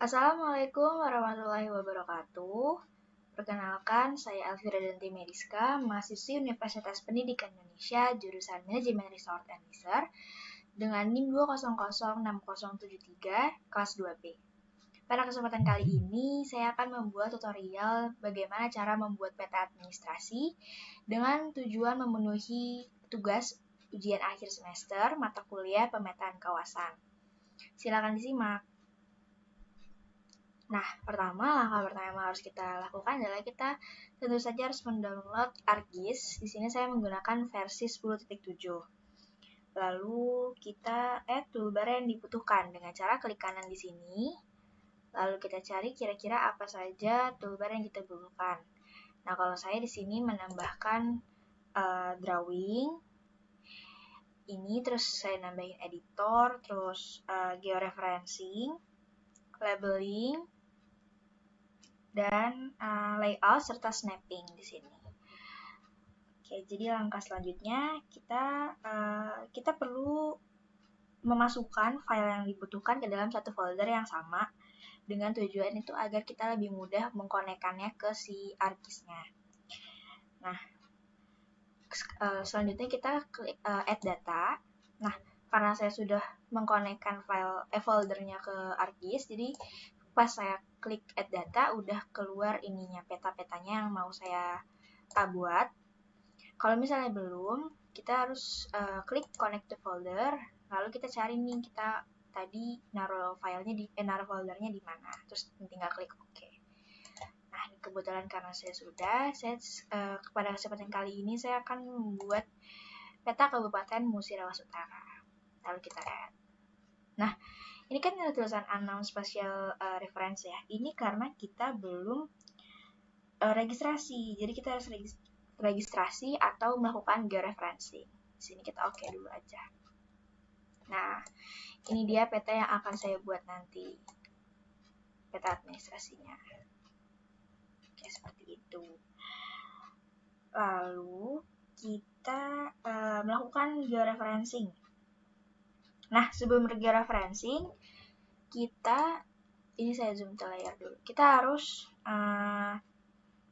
Assalamualaikum warahmatullahi wabarakatuh. Perkenalkan, saya Elvira Danti Mediska, mahasiswi Universitas Pendidikan Indonesia, jurusan Manajemen Resort and Leisure, dengan NIM 2006073, kelas 2B. Pada kesempatan kali ini, saya akan membuat tutorial bagaimana cara membuat peta administrasi dengan tujuan memenuhi tugas ujian akhir semester mata kuliah pemetaan kawasan. Silakan disimak. Nah, langkah pertama yang harus kita lakukan adalah kita tentu saja harus mendownload ArcGIS. Di sini saya menggunakan versi 10.7. Lalu kita add toolbar yang dibutuhkan dengan cara klik kanan di sini. Lalu kita cari kira-kira apa saja toolbar yang kita butuhkan. Nah, kalau saya di sini menambahkan drawing. Ini terus saya nambahin editor, terus georeferencing, labeling, dan layout serta snapping di sini. Oke, jadi langkah selanjutnya kita perlu memasukkan file yang dibutuhkan ke dalam satu folder yang sama dengan tujuan itu agar kita lebih mudah mengkonekkannya ke si ArcGIS-nya. Nah, selanjutnya kita klik add data. Nah, karena saya sudah mengkonekkan foldernya ke ArcGIS, jadi pas saya klik add data, udah keluar ininya, peta-petanya yang mau saya buat. Kalau misalnya belum, kita harus klik connect to folder, lalu kita cari nih, kita tadi naruh foldernya di mana, terus tinggal klik OK. Nah, kebetulan karena saya pada kesempatan kali ini saya akan membuat peta Kabupaten Musirawas Utara. Lalu kita add. Nah, ini kan ada tulisan unknown spatial reference ya. Ini karena kita belum registrasi. Jadi kita harus registrasi atau melakukan georeferencing. Di sini kita oke dulu aja. Nah, ini dia peta yang akan saya buat nanti. Peta administrasinya. Oke, seperti itu. Lalu kita melakukan georeferencing. Nah, sebelum georeferencing, ini saya zoom ke layar dulu. Kita harus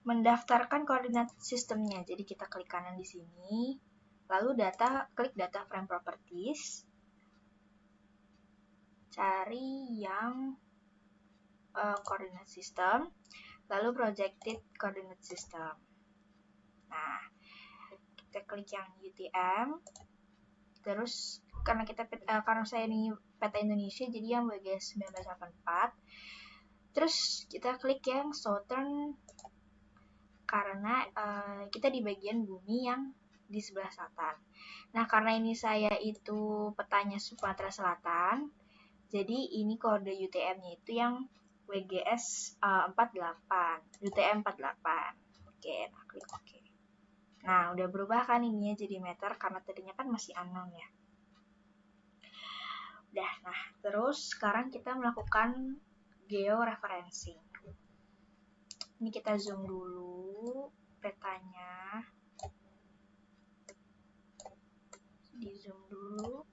mendaftarkan koordinat sistemnya. Jadi kita klik kanan di sini, lalu klik data frame properties, cari yang koordinat system, lalu projected coordinate system. Nah, kita klik yang UTM, terus karena saya ini peta Indonesia, jadi yang WGS 1984. Terus kita klik yang Southern karena kita di bagian bumi yang di sebelah selatan. Nah, karena ini saya itu petanya Sumatera Selatan, jadi ini kode UTM-nya itu yang WGS 48, UTM 48. Oke, nah klik OK. Nah, udah berubah kan ininya jadi meter karena tadinya kan masih unknown ya. Udah, nah terus sekarang kita melakukan georeferencing. Ini kita zoom dulu petanya. Di zoom dulu.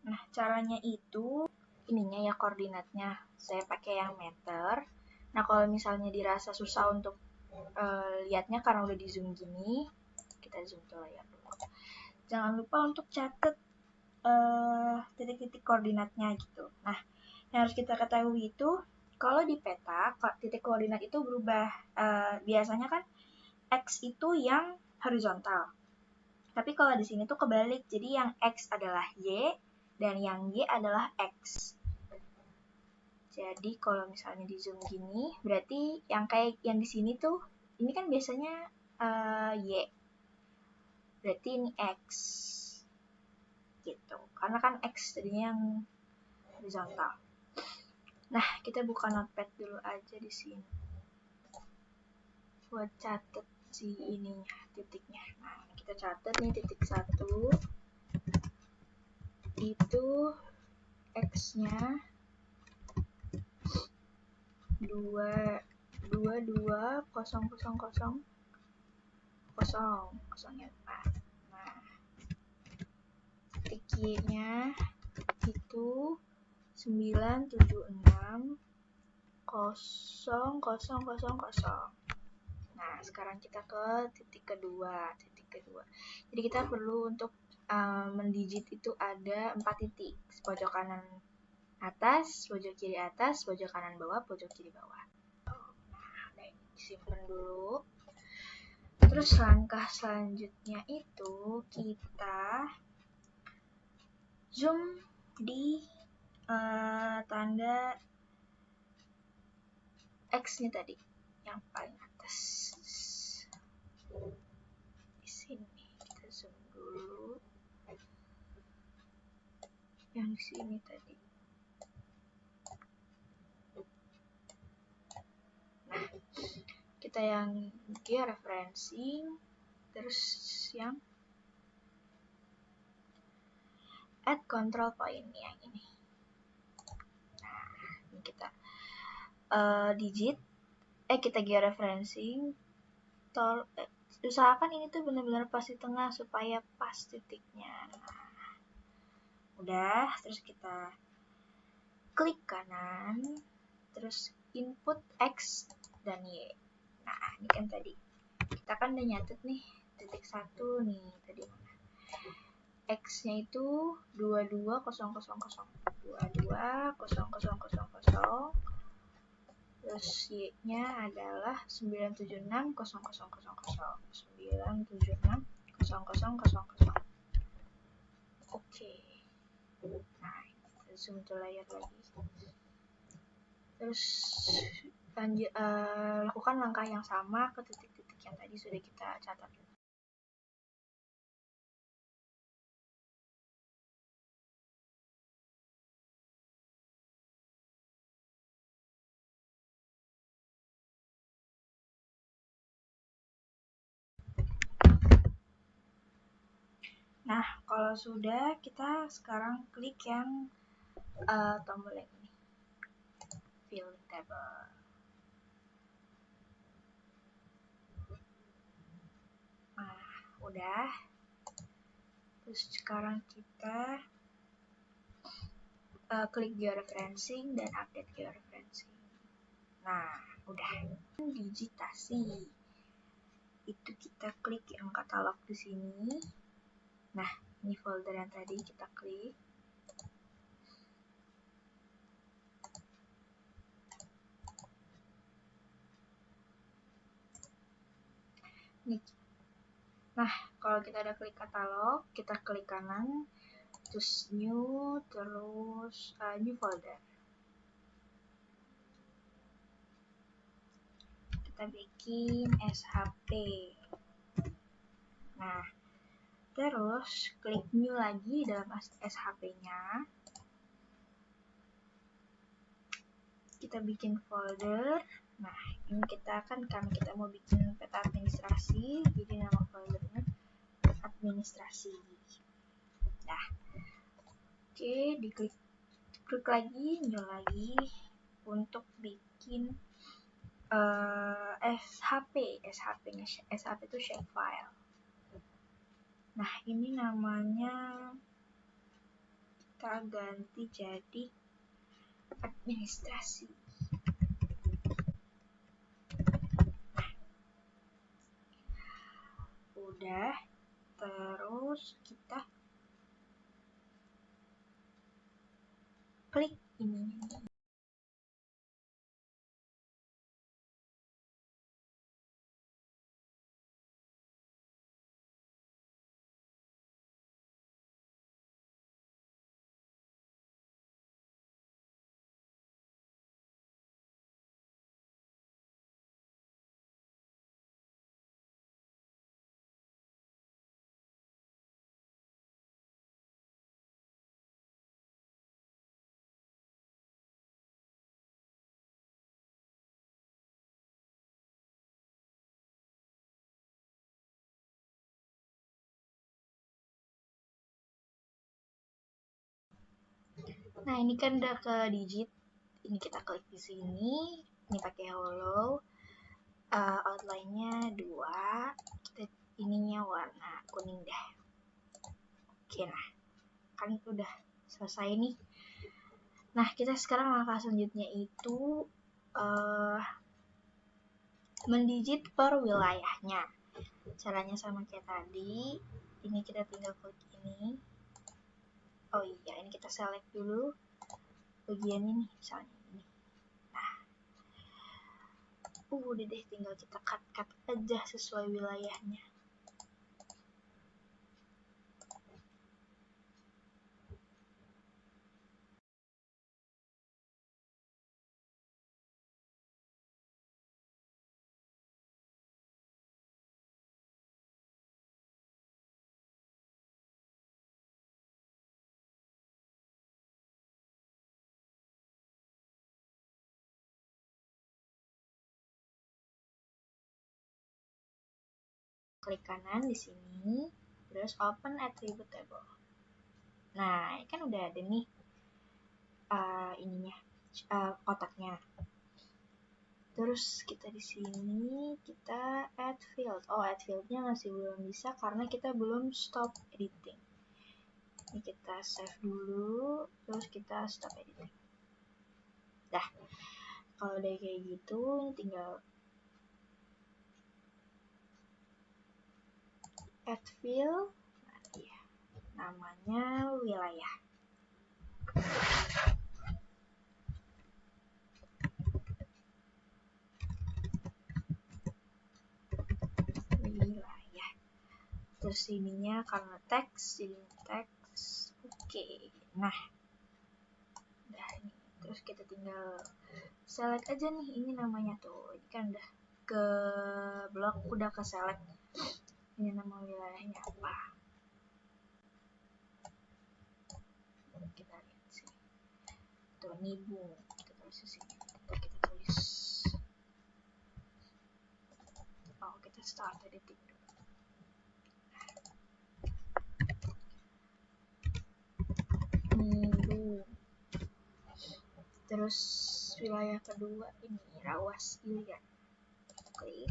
Nah, caranya itu ininya ya koordinatnya. Saya pakai yang meter. Nah, kalau misalnya dirasa susah untuk lihatnya karena udah di zoom gini, kita zoom ke layar dulu. Jangan lupa untuk catat titik-titik koordinatnya gitu. Nah, yang harus kita ketahui itu kalau di peta titik koordinat itu berubah. Biasanya kan X itu yang horizontal. Tapi kalau di sini tuh kebalik. Jadi yang X adalah Y dan yang Y adalah X. Jadi kalau misalnya di zoom gini, berarti yang kayak yang di sini tuh, ini kan biasanya Y. Berarti ini X. Gitu. Karena kan X tadinya yang horizontal. Nah, kita buka notepad dulu aja di sini. Buat catat si ininya, titiknya. Nah, kita catat nih titik 1. Itu X-nya 2,2,0,0,0,4. Nah, titik Y-nya itu 976,0000. Nah, sekarang kita ke titik kedua. Jadi kita perlu untuk mendigit itu ada 4 titik. Pojok kanan atas, pojok kiri atas, pojok kanan bawah, pojok kiri bawah. Nah, disimpan dulu. Terus langkah selanjutnya itu kita zoom di tanda X-nya tadi, yang paling atas. Di sini kita zoom dulu. Yang di sini tadi. Nah, kita yang georeferencing, terus yang add control point yang ini. Nah, ini kita digit, kita georeferencing, usahakan ini tuh benar-benar pas di tengah supaya pas titiknya. Nah, udah, terus kita klik kanan, terus input X dan Y. Nah, ini kan tadi kita kan udah nyatet nih titik 1 nih tadi mana. X-nya itu 22,000, 22,000, terus Y-nya adalah 976,000, 976,000. Oke. Nah, kita zoom to layar lagi. Terus lakukan langkah yang sama ke titik-titik yang tadi sudah kita catat. Nah, kalau sudah, kita sekarang klik yang tombol yang ini, filling table. Nah, udah. Terus sekarang kita klik georeferencing dan update georeferencing. Nah, udah. Digitasi. Itu kita klik yang katalog di sini. Nah, ini folder yang tadi kita klik. Nah, kalau kita ada klik katalog, kita klik kanan, terus new, terus new folder. Kita bikin SHP. Nah, terus klik new lagi dalam SHP-nya. Kita bikin folder. Nah, ini kita mau bikin peta administrasi, jadi nama foldernya administrasi. Nah, oke, diklik lagi, new lagi untuk bikin SHP itu shapefile. Nah, ini namanya kita ganti jadi administrasi. Udah, terus kita klik ini. Nah, ini kan udah ke digit. Ini kita klik di sini. Ini pakai hollow. Outline-nya 2. Ininya warna kuning deh. Oke, nah. Kan udah selesai nih. Nah, kita sekarang langkah selanjutnya itu mendigit per wilayahnya. Caranya sama kayak tadi. Ini kita tinggal klik ini. Oh iya, ini kita select dulu bagian ini, misalnya ini. Nah, udah deh, tinggal kita cut aja sesuai wilayahnya. Klik kanan di sini, terus open attribute table. Nah, ini kan udah ada nih ininya, kotaknya. Terus kita di sini kita add field. Oh, add fieldnya masih belum bisa karena kita belum stop editing. Ini kita save dulu, terus kita stop editing. Dah, kalau udah kayak gitu, ini tinggal add field. Nah, iya. Namanya wilayah. Wilayah. Terus ininya karena teks, jadi teks. Oke. Nah, udah ini. Terus kita tinggal select aja nih, ini namanya tuh. Ini kan udah ke blok, udah ke select. Ini nama wilayahnya apa? Kita lihat sih. Tuh, Nibu. Kita tulis di sini. Kita tulis. Oh, kita start editing dulu. Nibu. Terus wilayah kedua ini Rawas Ilian. Klik.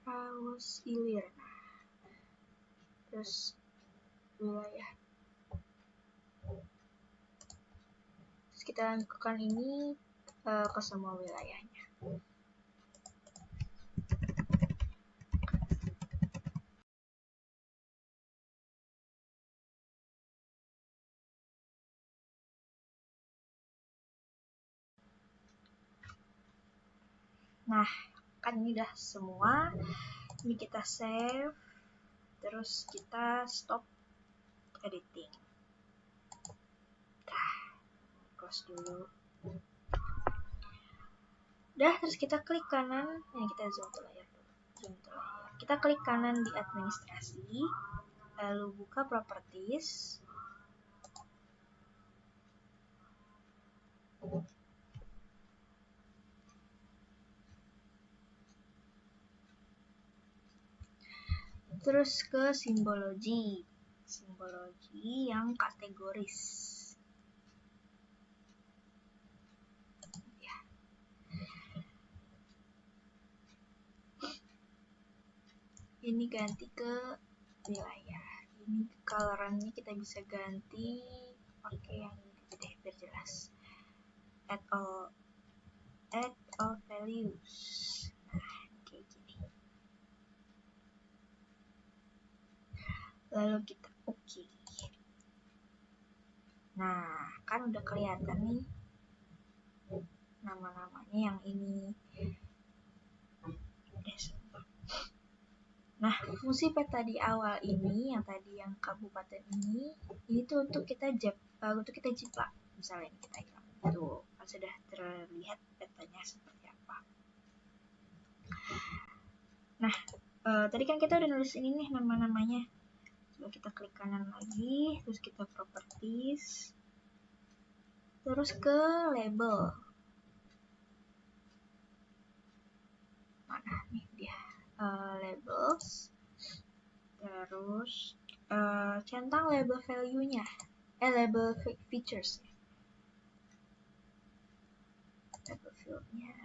Rawas Ilir. Terus wilayah. Terus kita lakukan ini ke semua wilayahnya. Nah, kan ini udah semua. Ini kita save. Terus kita stop editing. Close dulu. Udah, terus kita klik kanan. Nah, kita zoom to layar dulu. Kita klik kanan di administrasi. Lalu buka properties. Terus ke simbologi yang kategoris. Ya. Ini ganti ke wilayah. Ini colorannya kita bisa ganti pakai yang ini deh biar jelas. Add all values. Nah, kayak gini. Lalu kita oke. Nah, kan udah kelihatan nih nama-namanya yang ini. Nah, fungsi peta di awal ini, yang tadi yang kabupaten ini tuh untuk kita jiplak. Misalnya ini kita hilang. Tuh, sudah terlihat petanya seperti apa. Nah, tadi kan kita udah nulis ini nih nama-namanya. Coba kita klik kanan lagi, terus kita properties, terus ke label. Mana nih dia? Labels, terus centang label value-nya, label features, label field-nya.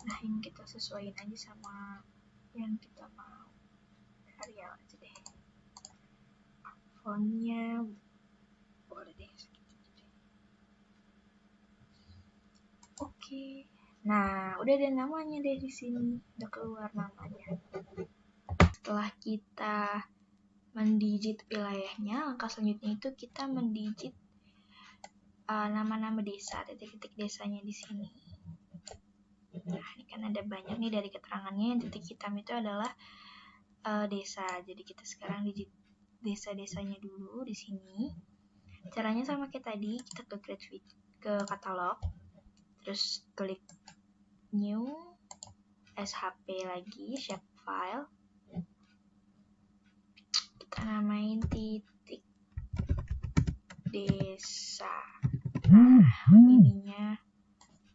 Nah, ini kita sesuaiin aja sama yang kita mau. Arial aja deh. Fontnya boleh deh. Oke. Nah, udah ada namanya deh di sini. Udah keluar namanya. Setelah kita mendigit wilayahnya, langkah selanjutnya itu kita mendigit nama-nama desa, titik-titik desanya di sini. Nah, ini kan ada banyak nih dari keterangannya. Yang titik hitam itu adalah desa. Jadi kita sekarang digit desa-desanya dulu di sini. Caranya sama kayak tadi, kita ke katalog, terus klik new, SHP lagi, shapefile. Kita namain titik desa. Nah, ininya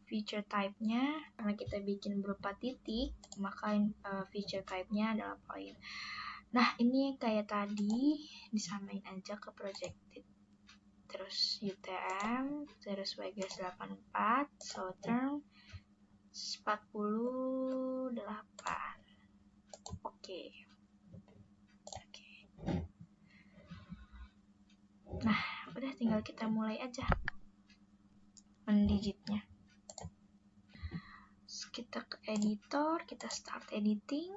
feature type-nya, karena kita bikin berupa titik, maka feature type-nya adalah point. Nah, ini kayak tadi, disamain aja ke projected. Terus UTM, terus WGS 84, Southern 48. Oke. Nah, udah tinggal kita mulai aja mendigitnya. Kita ke editor, kita start editing,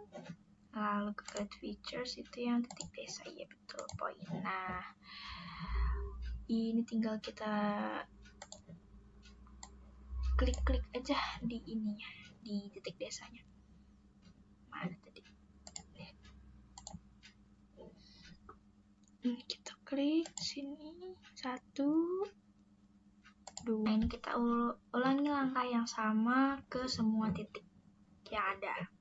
lalu ke create features, itu yang titik desa, ya betul, point. Nah, ini tinggal kita klik-klik aja di ininya, di titik desanya. Mana tadi? Ini kita klik sini, 1, 2. Ini kita ulangi langkah yang sama ke semua titik yang ada.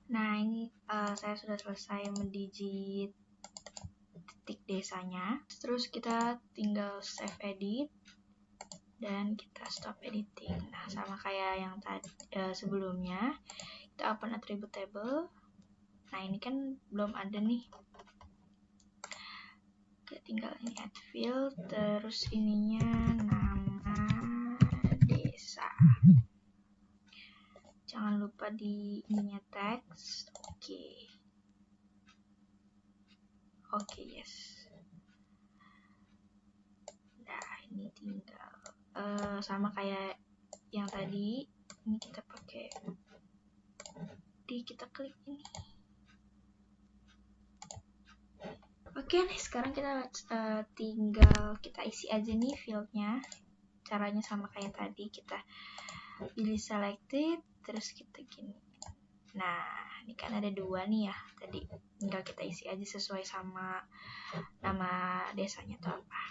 Nah, ini saya sudah selesai mendigit titik desanya. Terus kita tinggal save edit dan kita stop editing. Nah, sama kayak yang tadi sebelumnya, kita open attribute table. Nah, ini kan belum ada nih. Oke, tinggal ini add field, terus ininya nama desa. Jangan lupa di ininya teks. Oke, yes. Nah, ini tinggal sama kayak yang tadi, ini kita pakai kita klik ini. Oke nih, sekarang kita tinggal kita isi aja nih fieldnya. Caranya sama kayak tadi, kita pilih selected, terus kita gini. Nah, ini kan ada 2 nih ya tadi, tinggal kita isi aja sesuai sama nama desanya atau apa.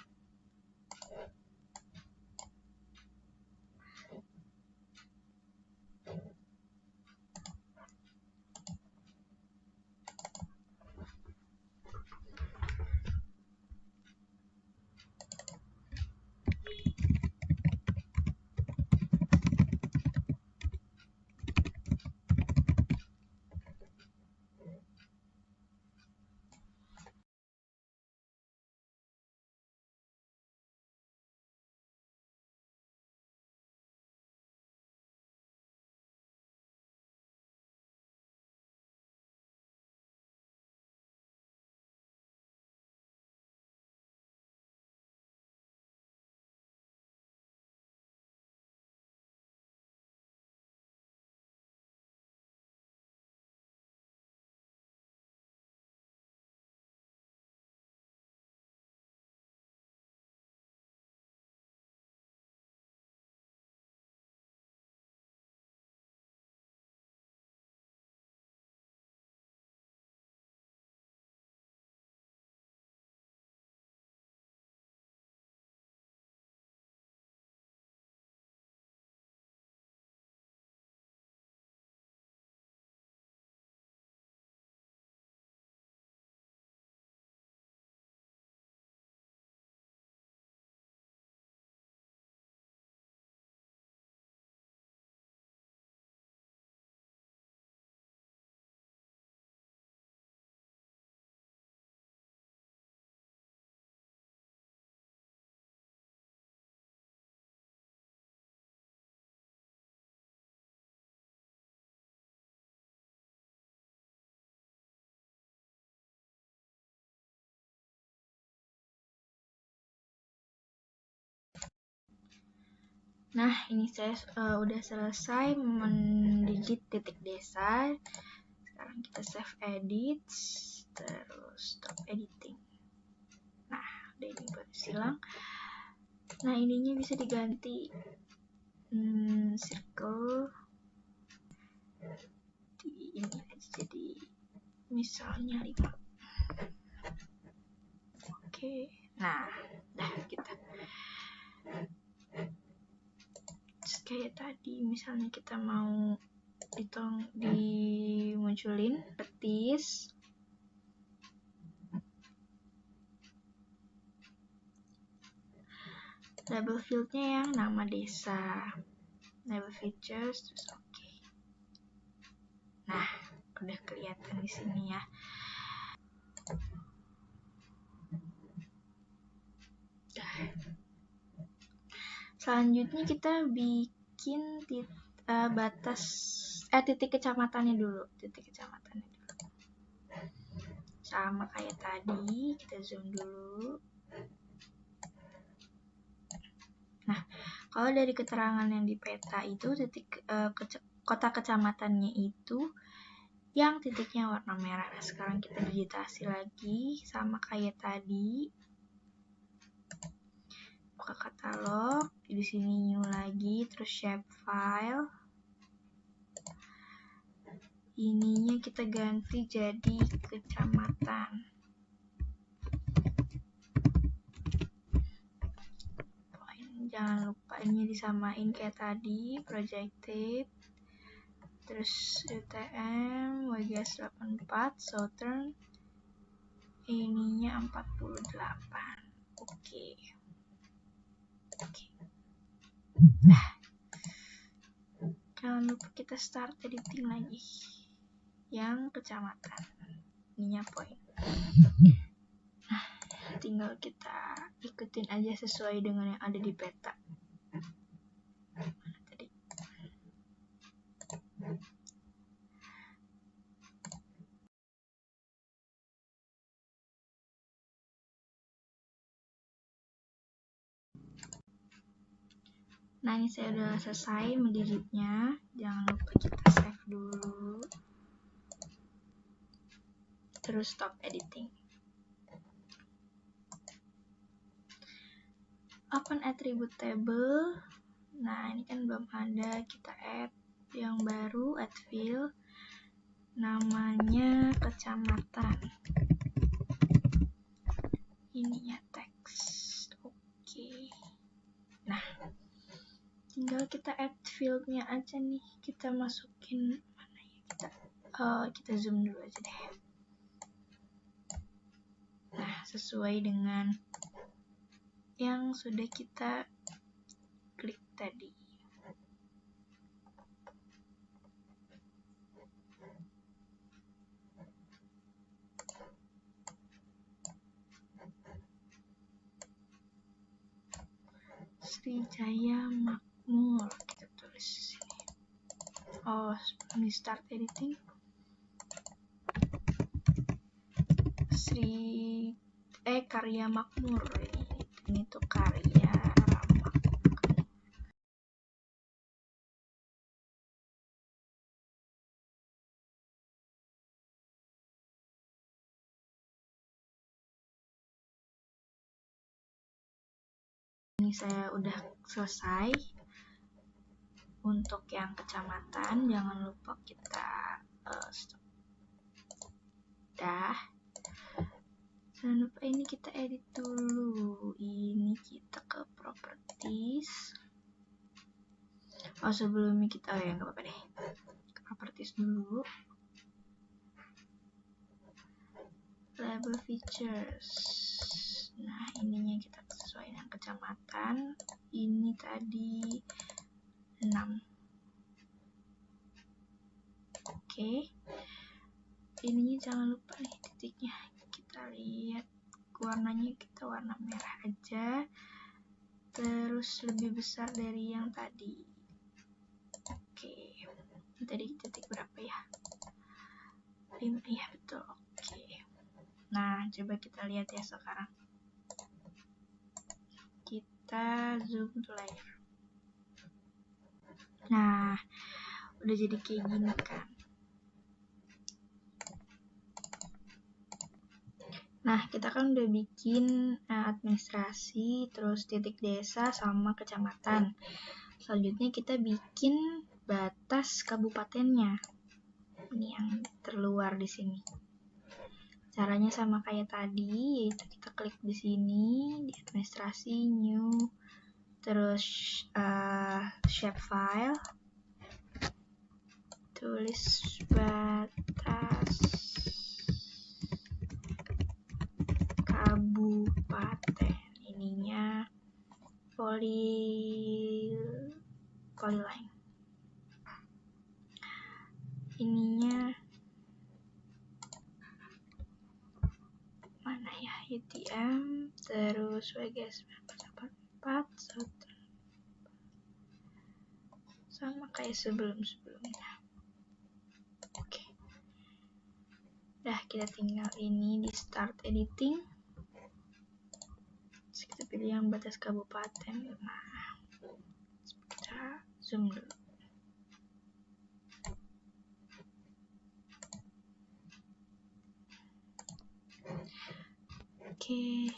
Nah, ini saya udah selesai mendigit titik desa. Sekarang kita save edit, terus stop editing. Nah, udah ini baru silang. Nah, ininya bisa diganti circle di ini aja, jadi misalnya 5. Oke. Nah, dah kita kayak tadi, misalnya kita mau dimunculin petis, label fieldnya yang nama desa, label features, terus oke. Nah, udah kelihatan di sini ya. Selanjutnya kita bikin titik kecamatannya dulu, sama kayak tadi, kita zoom dulu. Nah, kalau dari keterangan yang di peta itu kota kecamatannya itu yang titiknya warna merah. Nah, sekarang kita digitasi lagi sama kayak tadi. Buka katalog, di sini new lagi, terus shape file. Ininya kita ganti jadi kecamatan. Jangan lupa ini disamain kayak tadi, projected, terus UTM, WGS 84, Southern, ininya 48. Oke. Nah, jangan lupa kita start editing lagi yang kecamatan, ininya point. Nah, tinggal kita ikutin aja sesuai dengan yang ada di peta. Tadi. Nah, ini saya udah selesai mendigitnya. Jangan lupa kita save dulu. Terus stop editing. Open attribute table. Nah, ini kan belum ada. Kita add yang baru, add field. Namanya kecamatan. Ininya teks. Oke. Nah, tinggal kita add fieldnya aja nih. Kita masukin mana ya, kita zoom dulu aja deh. Nah, sesuai dengan yang sudah kita klik tadi. Srijaya Makmur, kita tulis di sini. Oh, ini start editing. Karya Makmur, ini tuh karya Ramak. Ini saya udah selesai. Untuk yang kecamatan, jangan lupa kita stop. Dah. Jangan lupa ini kita edit dulu. Ini kita ke properties. Oh, sebelumnya kita, ya nggak apa-apa deh. Ke properties dulu. Label features. Nah, ininya kita sesuai dengan kecamatan. Ini tadi 6. Oke. Ininya jangan lupa nih titiknya. Kita lihat warnanya, kita warna merah aja. Terus lebih besar dari yang tadi. Oke. Tadi titik berapa ya? 5, ya betul. Oke. Nah, coba kita lihat ya sekarang. Kita zoom to layer. Nah, udah jadi kayak gini kan. Nah, kita kan udah bikin administrasi, terus titik desa sama kecamatan. Selanjutnya kita bikin batas kabupatennya. Ini yang terluar di sini. Caranya sama kayak tadi, yaitu kita klik di sini, di administrasi, new, terus shapefile, tulis batas kabupaten, ininya polyline, ininya mana ya, UTM, terus WGS 4 sama kayak sebelumnya. Oke. Udah, kita tinggal ini di start editing. Terus kita pilih yang batas kabupaten. Nah, kita zoom dulu. Oke.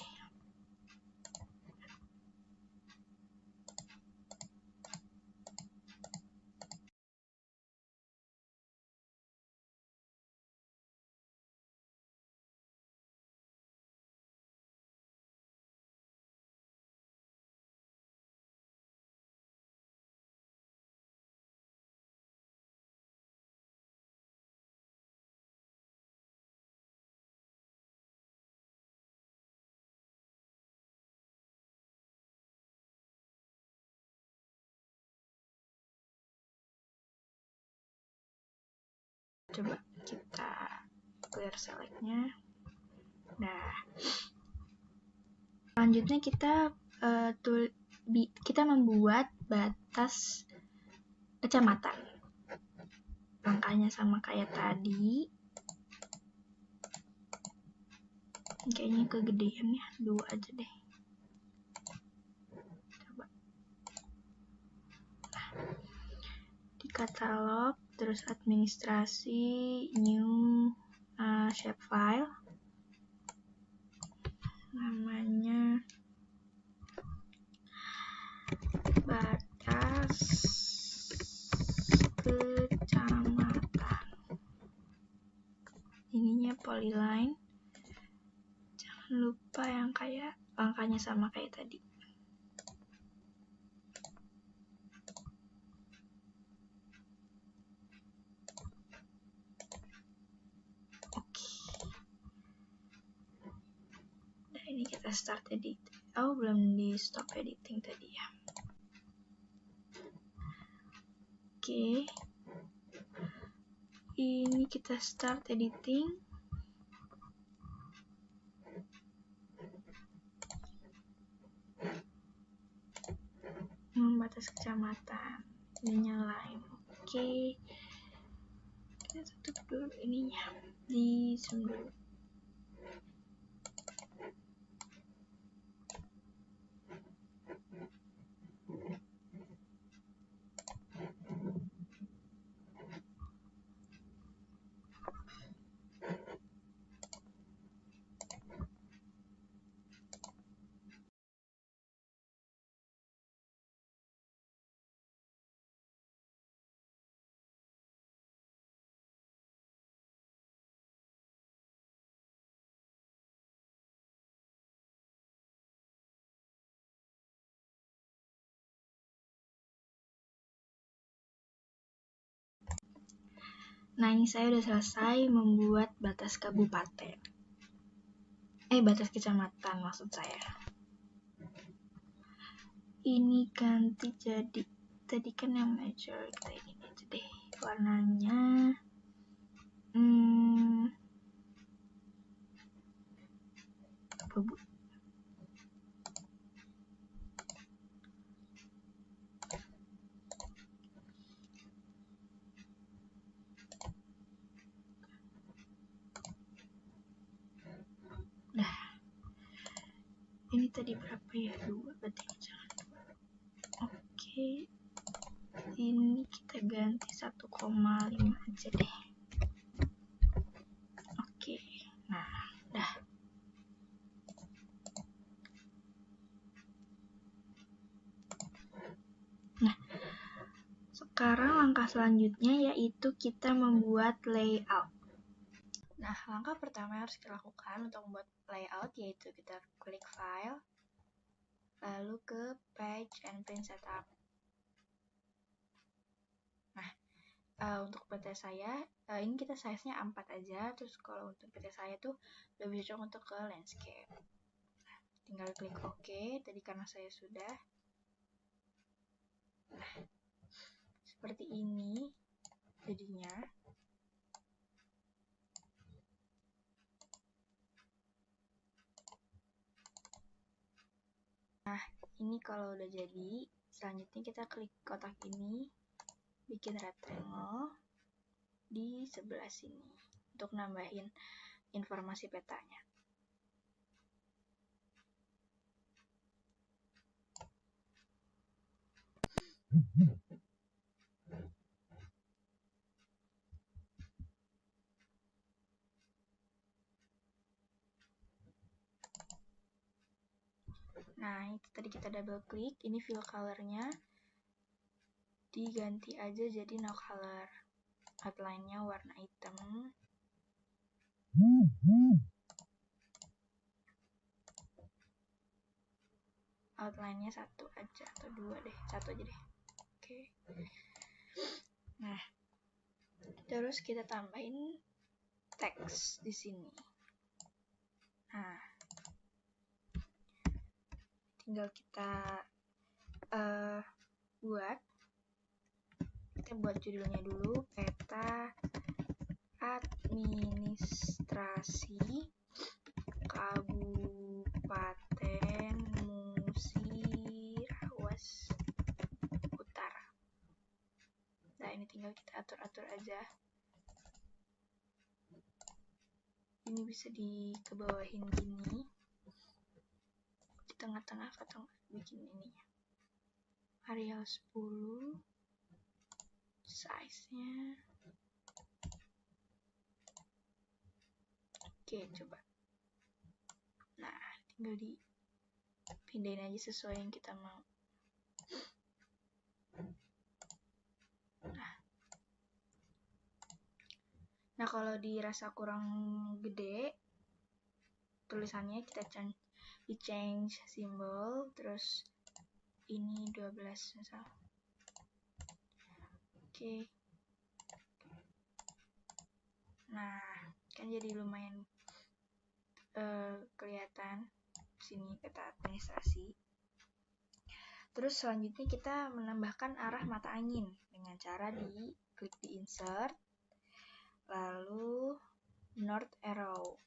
Coba kita clear select-nya. Nah, selanjutnya kita membuat batas kecamatan. Langkahnya sama kayak tadi. Kayaknya kegedean ya, 2 aja deh. Coba. Nah, di katalog, terus administrasi, new, shapefile, namanya batas kecamatan, ininya polyline, jangan lupa yang kayak angkanya sama kayak tadi. Ini kita start edit. Oh, belum di stop editing tadi ya. Oke. Ini kita start editing. Membatas kecamatan. Ini nyalain. Oke. Kita tutup dulu ininya. Di zoom dulu. Nah, ini saya udah selesai membuat batas kabupaten. Batas kecamatan maksud saya. Ini ganti jadi, tadi kan yang major, kita ini aja deh. Warnanya apa bu? Nah, ini tadi berapa ya? 2, berarti jangan 2. Oke, ini kita ganti 1,5 aja deh. Oke, nah dah. Nah, sekarang langkah selanjutnya yaitu kita membuat layout. Nah, langkah pertama yang harus kita lakukan untuk membuat layout yaitu kita klik file, lalu ke page and print setup. Nah, untuk PT saya, ini kita size-nya A4 aja, terus kalau untuk PT saya tuh lebih cocok untuk ke landscape. Nah, tinggal klik OK, tadi karena saya sudah. Nah, seperti ini jadinya. Nah, ini kalau udah jadi, selanjutnya kita klik kotak ini, bikin rectangle di sebelah sini untuk nambahin informasi petanya. Nah, itu tadi kita double klik, ini fill color-nya diganti aja jadi no color. Outline-nya warna hitam. Outline-nya 1 aja atau 2 deh, 1 aja deh. Oke. Nah, terus kita tambahin teks di sini. Nah, tinggal kita buat judulnya dulu, peta administrasi Kabupaten Musirawas Utara. Nah, ini tinggal kita atur-atur aja. Ini bisa dikebawahin gini. Di tengah-tengah atau bikin ininya. Arial 10. Size-nya. Oke, coba. Nah, tinggal dipindahin aja sesuai yang kita mau. Nah, kalau dirasa kurang gede tulisannya, kita change simbol, terus ini 12 misal. Oke. Nah, kan jadi lumayan kelihatan sini peta administrasi. Terus selanjutnya kita menambahkan arah mata angin dengan cara klik di insert, lalu north arrow.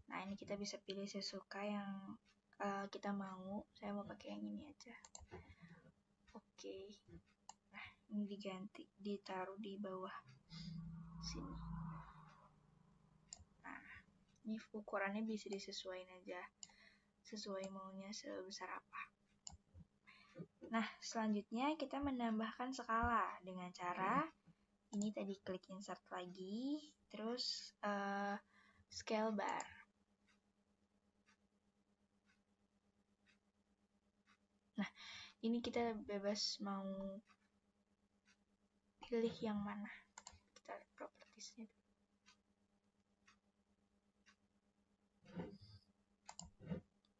Nah, ini kita bisa pilih sesuka yang kita mau. Saya mau pakai yang ini aja. Oke. Nah, ini diganti, ditaruh di bawah sini. Nah, ini ukurannya bisa disesuaikan aja, sesuai maunya sebesar apa. Nah, selanjutnya kita menambahkan skala dengan cara ini tadi klik insert lagi, terus scale bar. Nah, ini kita bebas mau pilih yang mana. Kita propertiesnya.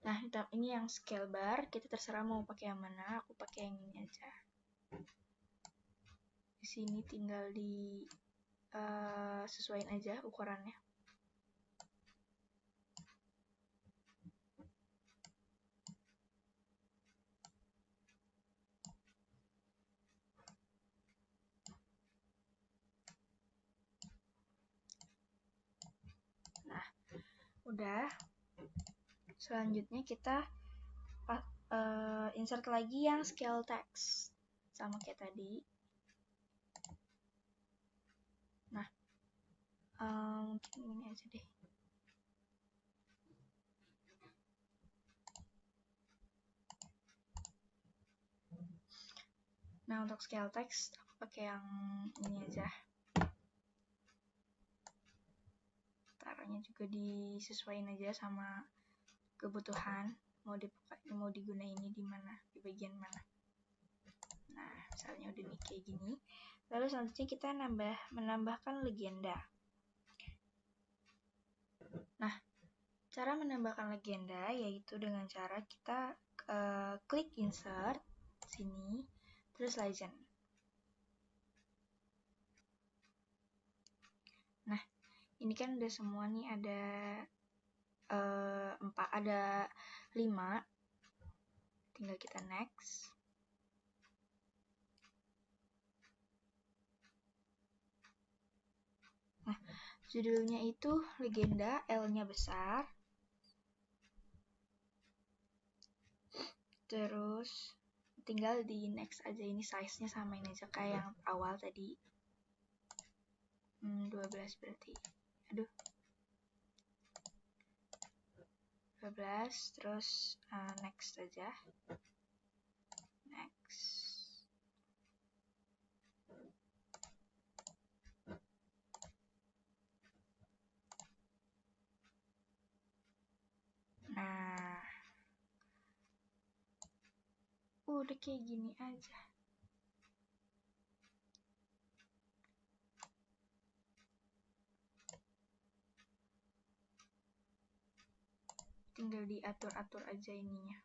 Nah, ini yang scale bar, kita terserah mau pakai yang mana, aku pakai yang ini aja. Di sini tinggal sesuaiin aja ukurannya. Nah, udah. Selanjutnya kita insert lagi yang scale text sama kayak tadi. Nah, mungkin ini aja deh. Nah, untuk scale text aku pakai yang ini aja. Taruhnya juga disesuaikan aja sama kebutuhan, mau digunain ini di mana, di bagian mana. Nah, misalnya udah nih kayak gini. Lalu selanjutnya kita menambahkan legenda. Nah, cara menambahkan legenda yaitu dengan cara kita klik insert sini, terus legend. Nah, ini kan udah semua nih, ada 5. Tinggal kita next. Nah, judulnya itu legenda, L-nya besar. Terus tinggal di next aja, ini size-nya samain aja kayak yang awal tadi. 12 berarti. Aduh. 12, terus next aja. Next. Nah, udah kayak gini aja. Tinggal diatur-atur aja ininya.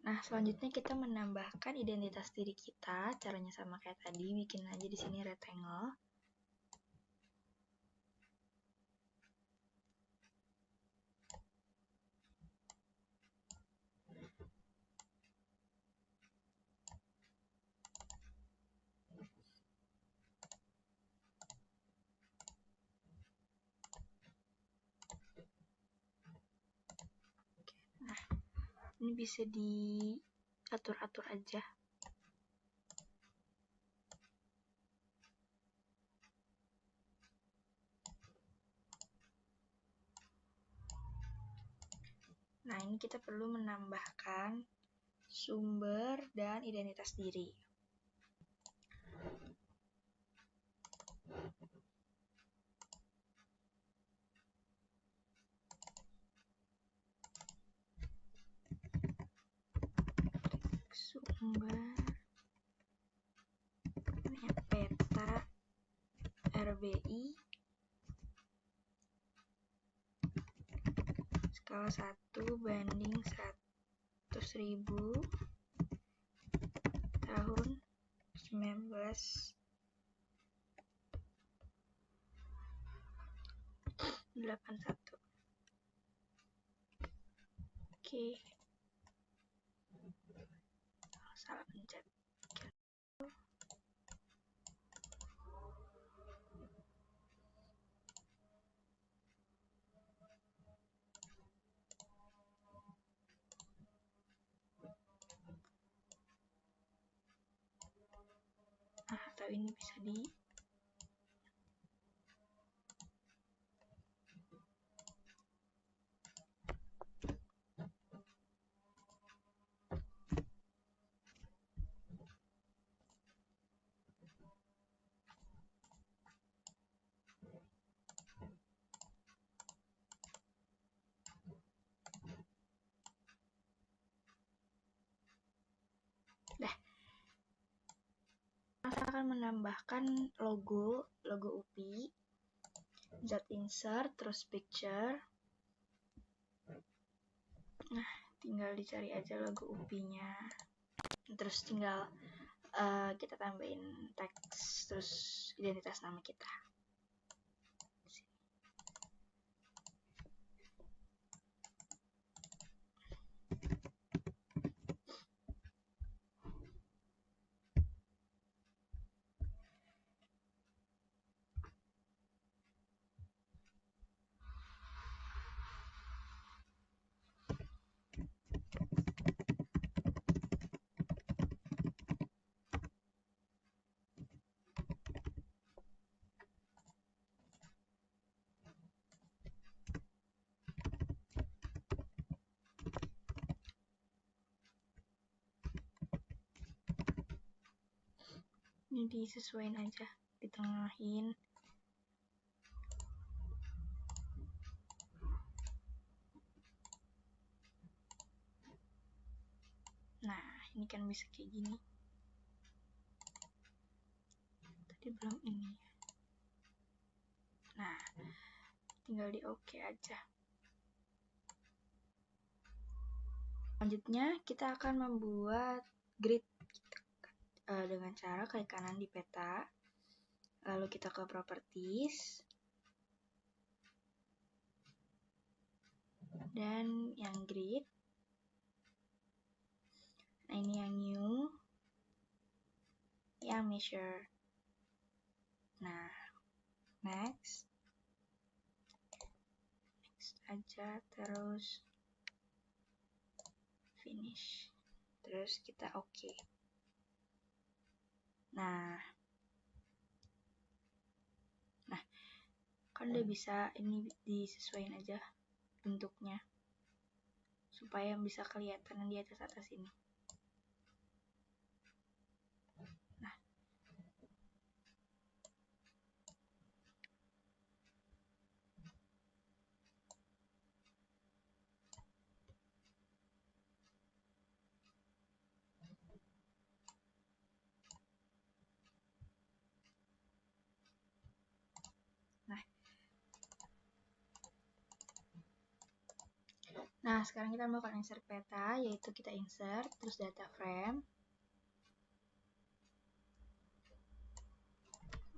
Nah, selanjutnya kita menambahkan identitas diri kita. Caranya sama kayak tadi, bikin aja di sini rectangle. Nah, ini bisa diatur-atur aja. Nah, ini kita perlu menambahkan sumber dan identitas diri. Sumber peta RBI skala 1:100.000 tahun 1981. Oke. Salah pencet. Nah, atau ini bisa akan menambahkan logo UPI. Insert, terus picture. Nah, tinggal dicari aja logo UPI-nya. Terus tinggal kita tambahin teks, terus identitas nama kita. Ini disesuaikan aja, ditengahin. Nah, ini kan bisa kayak gini. Tadi belum ini. Nah, tinggal di OK aja. Selanjutnya, kita akan membuat grid dengan cara klik kanan di peta, lalu kita ke properties, dan yang grid. Nah, ini yang new, yang measure. Nah, next aja, terus finish, terus kita OK. Nah, kan udah bisa, ini disesuaikan aja bentuknya supaya bisa kelihatan di atas ini. Nah, sekarang kita melakukan insert peta, yaitu kita insert, terus data frame.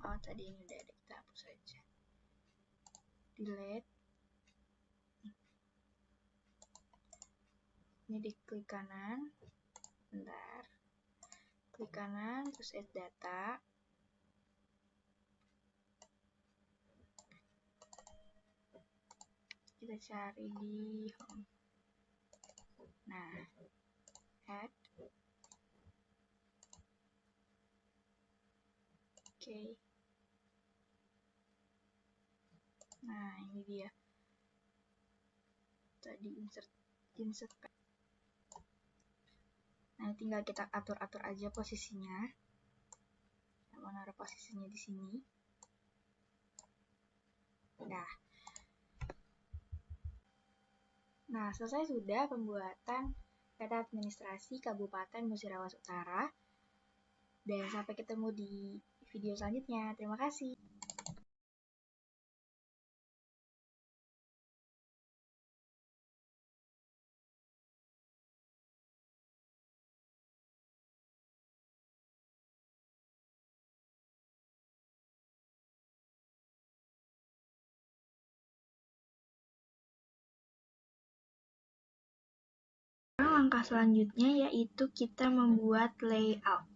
Oh, tadi ini udah ada, kita hapus aja. Delete. Ini diklik kanan. Bentar. Klik kanan, terus add data. Kita cari di home. Nah, add. Oke. Nah, ini dia. Tadi insert. Nah, tinggal kita atur-atur aja posisinya. Kita mau naruh posisinya di sini. Nah, selesai sudah pembuatan peta administrasi Kabupaten Musirawas Utara. Dan sampai ketemu di video selanjutnya. Terima kasih. Langkah selanjutnya yaitu kita membuat layout.